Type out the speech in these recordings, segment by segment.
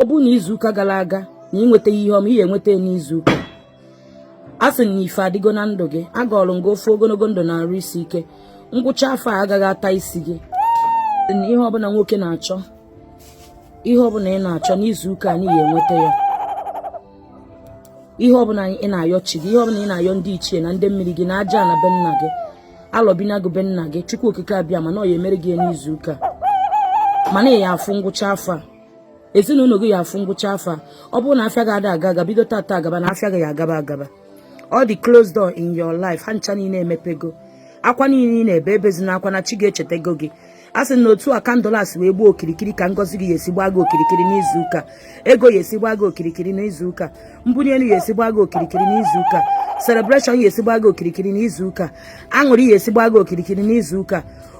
ọ bụ na izuụka gara aga na ịnweta ihe ọma ihe enweta n'izuụka a sị na ife adịgo na ndụ gị agọọlụ nga ofe ogologo ndụ na-arụ isi ike ngwụcha afọ a agaghị ata isi gị ihe ọbụla nwoke na-achọ ihe ọbụla ị na-achọ n'izuụka a n'ihi enweta ya ihe ọbụla ị na-ayọ chi gị ihe ọbụla ị na-ayọ ndị ichie na ndị mmiri gị na aja na be nna gị alọbinago be nna gị Chukwu okike abịa mana ọ ya emere gị n'izuụka mana ị ya afụ ngwụcha afọ a ezinụlọ gị ya afụ ngwụcha afọ a ọ bụrụ na afịa gị ada aga bido tata agaba na afịa gị ya agaba ọ dị closed door in your life ha ncha niile emepego akwa niile ị na-ebe ebezina akwa na chi ga-echetego gị a sị na otu a kandolas wee gbuo okirikiri ka ngọzi gị ya esi gbaa gị okirikiri n'izuụka ego ya esi gbaa gị okirikiri n'izuụka mbunye elu ya esi gbaa gị okirikiri n'izuụka celebration ya esi gbaa gị okirikiri n'izuụka aṅụrị ya esi gbaa gị okirikiri n'izuụka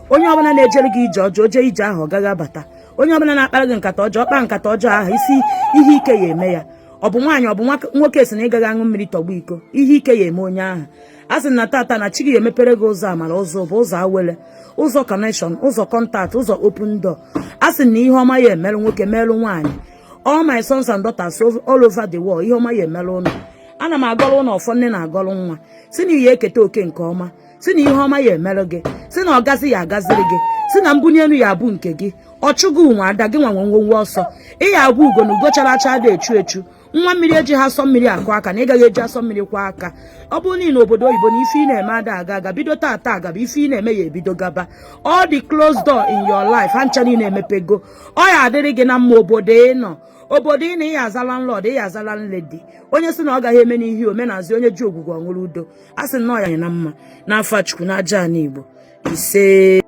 onye ọbụla na-ejere gị ije ọjọọ jee ije ahụ ọ gaghị abata onye ọbụla na-akpara gị nkata ọjọọ kpaa nkata ọjọọ ahụ isi ihe ike ya eme ya ọ bụ nwaanyị ọ bụ nwoke si na ị gaghị aṅụ mmiri tọgbu iko ihe ike ya eme onye ahụ a sị na tata na chi gị emepere gị ụzọ amara ụzọ bụ ụzọ awele ụzọ connection ụzọ contact ụzọ open door a sị na ihe ọma ya emerụ nwoke merụ nwaanyị all my sons and daughters all over the world ihe ọma ya emerụ ụnụ ana m agọrọ ụnụ ọfọ nne na-agọrọ nwa si na ihe eketa oke nke ọma si na ihe ọma ya emerụ gị si na ọgazi ya agaziri gị si na mbunye elu ya abụ nke gị ọchụgị nwa ada gị nwa nwenwe ọsọ ị ya abụ ugo na ugo chara acha dị echu echu nwa mmiri eji ha asọ mmiri akụ aka na ị gaghị eji asọ mmiri kwa aka ọ bụrụ niile obodo oyibo na ife ị na-eme ada aga bido tata agaba ife ị na-eme ya ebido gaba all the closed door in your life ha ncha niile emepego ọ ya adịrị gị na mma obodo ị nọ obodo ị na ị ya azala nlọd ị ya azala nledi onye sị na ọ gaghị eme n'ihe omenazi onye ji ogwugwu ọṅụrụ udo a sị na ọ ya na mma n'afọ Chukwu na aja Igbo ise